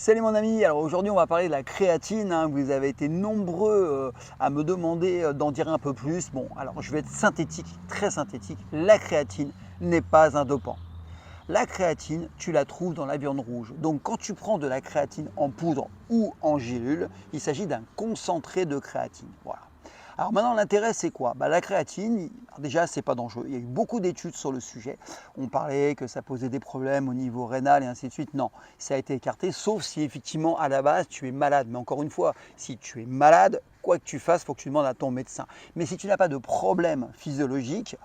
Salut mon ami, alors aujourd'hui on va parler de la créatine, hein. Vous avez été nombreux à me demander d'en dire un peu plus. Bon, alors je vais être synthétique, très synthétique. La créatine n'est pas un dopant. La créatine, tu la trouves dans la viande rouge. Donc quand tu prends de la créatine en poudre ou en gélule, il s'agit d'un concentré de créatine. Voilà. Alors maintenant, l'intérêt, c'est quoi? La créatine, déjà, c'est pas dangereux. Il y a eu beaucoup d'études sur le sujet. On parlait que ça posait des problèmes au niveau rénal et ainsi de suite. Non, ça a été écarté, sauf si effectivement, à la base, tu es malade. Mais encore une fois, si tu es malade, quoi que tu fasses, il faut que tu demandes à ton médecin. Mais si tu n'as pas de problème physiologique,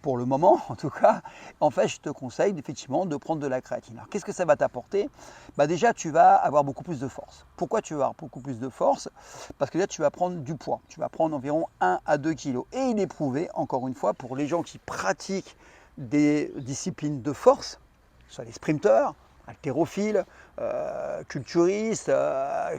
pour le moment en tout cas, en fait, je te conseille effectivement de prendre de la créatine. Alors, qu'est-ce que ça va t'apporter? Déjà, tu vas avoir beaucoup plus de force. Pourquoi tu vas avoir beaucoup plus de force? Parce que là, tu vas prendre du poids. Tu vas prendre environ 1 à 2 kilos. Et il est prouvé, encore une fois, pour les gens qui pratiquent des disciplines de force, soit les sprinteurs, haltérophiles, culturistes,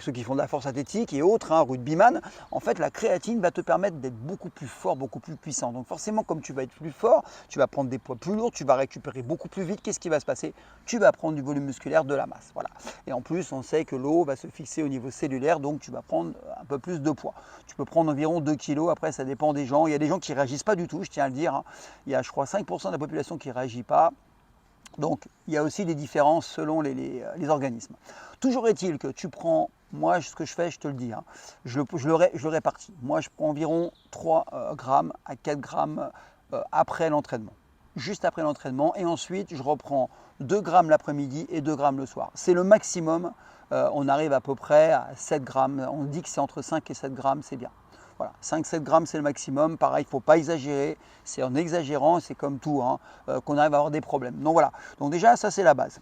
ceux qui font de la force athlétique et autres, rugbyman, en fait la créatine va te permettre d'être beaucoup plus fort, beaucoup plus puissant. Donc forcément, comme tu vas être plus fort, tu vas prendre des poids plus lourds, tu vas récupérer beaucoup plus vite. Qu'est-ce qui va se passer? Tu vas prendre du volume musculaire, de la masse. Voilà. Et en plus, on sait que l'eau va se fixer au niveau cellulaire, donc tu vas prendre un peu plus de poids. Tu peux prendre environ 2 kilos, après ça dépend des gens. Il y a des gens qui ne réagissent pas du tout, je tiens à le dire. Il y a, je crois, 5% de la population qui ne réagit pas. Donc, il y a aussi des différences selon les organismes. Toujours est-il que tu prends, moi, ce que je fais, je te le dis, je le répartis. Moi, je prends environ 3 grammes à 4 grammes après l'entraînement. Juste après l'entraînement. Et ensuite, je reprends 2 grammes l'après-midi et 2 grammes le soir. C'est le maximum. On arrive à peu près à 7 grammes. On dit que c'est entre 5 et 7 grammes, c'est bien. Voilà, 5-7 grammes c'est le maximum. Pareil, il ne faut pas exagérer. C'est en exagérant, c'est comme tout, qu'on arrive à avoir des problèmes. Donc voilà, donc déjà ça c'est la base.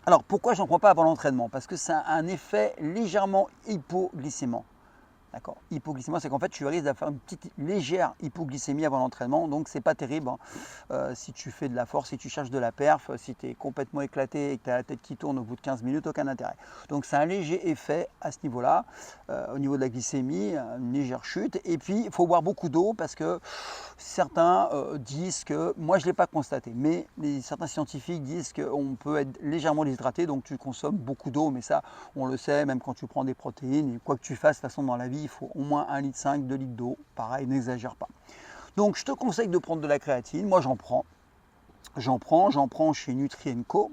Alors pourquoi je n'en prends pas avant l'entraînement? Parce que ça a un effet légèrement hypoglycémique. D'accord. Hypoglycémie, c'est qu'en fait, tu risques d'avoir une petite légère hypoglycémie avant l'entraînement, donc c'est pas terrible. Si tu fais de la force, si tu cherches de la perf, si tu es complètement éclaté et que tu as la tête qui tourne au bout de 15 minutes, aucun intérêt. Donc c'est un léger effet à ce niveau-là, au niveau de la glycémie, une légère chute. Et puis, il faut boire beaucoup d'eau parce que certains disent que, moi je ne l'ai pas constaté, mais certains scientifiques disent qu'on peut être légèrement déshydraté, donc tu consommes beaucoup d'eau, mais ça, on le sait, même quand tu prends des protéines, et quoi que tu fasses, de toute façon dans la vie, il faut au moins 1,5 litre, 2 litres d'eau, pareil, n'exagère pas. Donc je te conseille de prendre de la créatine, moi j'en prends chez Nutrien Co,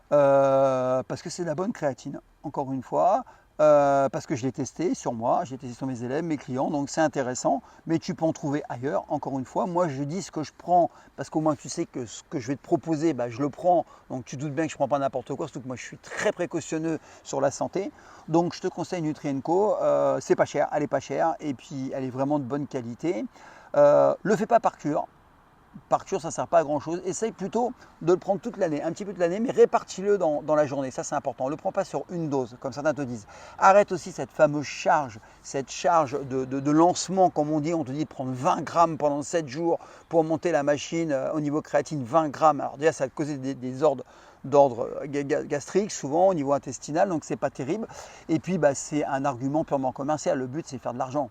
parce que c'est de la bonne créatine, encore une fois, parce que je l'ai testé sur moi, j'ai testé sur mes élèves, mes clients, donc c'est intéressant, mais tu peux en trouver ailleurs, encore une fois. Moi je dis ce que je prends, parce qu'au moins tu sais que ce que je vais te proposer, je le prends, donc tu doutes bien que je ne prends pas n'importe quoi, surtout que moi je suis très précautionneux sur la santé. Donc je te conseille Nutrien Co, c'est pas cher, elle est pas chère, et puis elle est vraiment de bonne qualité. Le fais pas par cure. Par cure, ça ne sert pas à grand chose. Essaye plutôt de le prendre toute l'année, un petit peu de l'année, mais répartis-le dans la journée. Ça, c'est important. Ne le prends pas sur une dose, comme certains te disent. Arrête aussi cette fameuse charge, cette charge de lancement, comme on dit. On te dit de prendre 20 grammes pendant 7 jours pour monter la machine au niveau créatine, 20 grammes. Alors, déjà, ça va te causer des ordres d'ordre gastrique, souvent au niveau intestinal, donc c'est pas terrible. Et puis, c'est un argument purement commercial. Le but, c'est de faire de l'argent.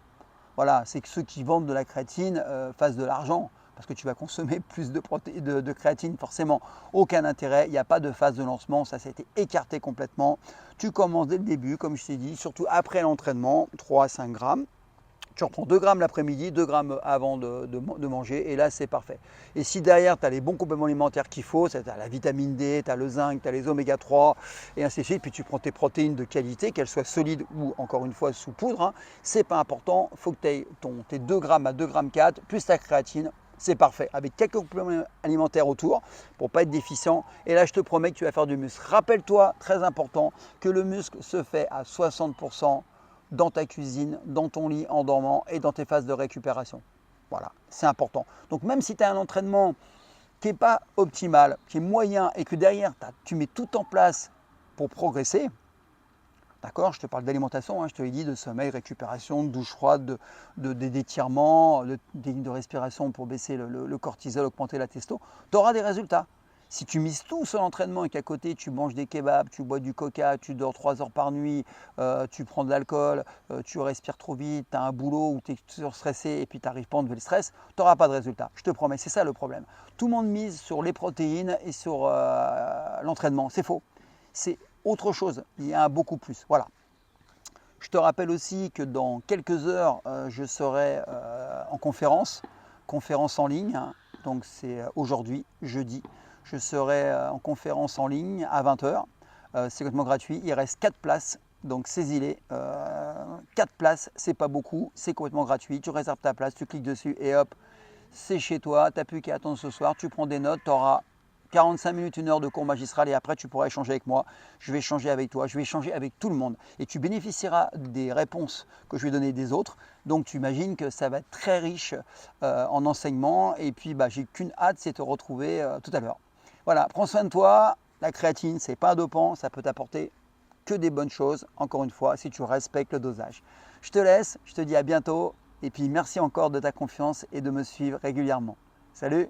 Voilà, c'est que ceux qui vendent de la créatine fassent de l'argent, parce que tu vas consommer plus de créatine, forcément. Aucun intérêt, il n'y a pas de phase de lancement, ça s'est été écarté complètement. Tu commences dès le début, comme je t'ai dit, surtout après l'entraînement, 3 à 5 grammes. Tu reprends 2 grammes l'après-midi, 2 grammes avant de manger, et là c'est parfait. Et si derrière tu as les bons compléments alimentaires qu'il faut, tu as la vitamine D, tu as le zinc, tu as les oméga 3, et ainsi de suite, puis tu prends tes protéines de qualité, qu'elles soient solides ou encore une fois sous poudre, c'est pas important, il faut que tu aies tes 2 grammes à 2 grammes 4, plus ta créatine, c'est parfait, avec quelques compléments alimentaires autour pour ne pas être déficient. Et là, je te promets que tu vas faire du muscle. Rappelle-toi, très important, que le muscle se fait à 60% dans ta cuisine, dans ton lit en dormant et dans tes phases de récupération. Voilà, c'est important. Donc même si tu as un entraînement qui n'est pas optimal, qui est moyen et que derrière tu mets tout en place pour progresser, d'accord, je te parle d'alimentation, je te l'ai dit, de sommeil, récupération, de douche froide, d'étirement, de techniques de respiration pour baisser le cortisol, augmenter la testo, tu auras des résultats. Si tu mises tout sur l'entraînement et qu'à côté tu manges des kebabs, tu bois du coca, tu dors 3 heures par nuit, tu prends de l'alcool, tu respires trop vite, tu as un boulot où tu es surstressé et puis tu n'arrives pas à enlever le stress, tu n'auras pas de résultat. Je te promets, c'est ça le problème. Tout le monde mise sur les protéines et sur l'entraînement. C'est faux. C'est autre chose, il y a un beaucoup plus. Voilà. Je te rappelle aussi que dans quelques heures, je serai en conférence en ligne. Hein. Donc c'est aujourd'hui, jeudi. Je serai en conférence en ligne à 20 h. C'est complètement gratuit. Il reste 4 places. Donc saisis-les. 4 places, c'est pas beaucoup. C'est complètement gratuit. Tu réserves ta place, tu cliques dessus et hop, c'est chez toi. Tu n'as plus qu'à attendre ce soir. Tu prends des notes. Tu auras 45 minutes, 1 heure de cours magistral et après tu pourras échanger avec moi, je vais échanger avec toi, je vais échanger avec tout le monde et tu bénéficieras des réponses que je vais donner des autres. Donc tu imagines que ça va être très riche en enseignement et puis j'ai qu'une hâte, c'est de te retrouver tout à l'heure. Voilà, prends soin de toi, la créatine c'est pas un dopant, ça peut t'apporter que des bonnes choses, encore une fois, si tu respectes le dosage. Je te laisse, je te dis à bientôt et puis merci encore de ta confiance et de me suivre régulièrement. Salut!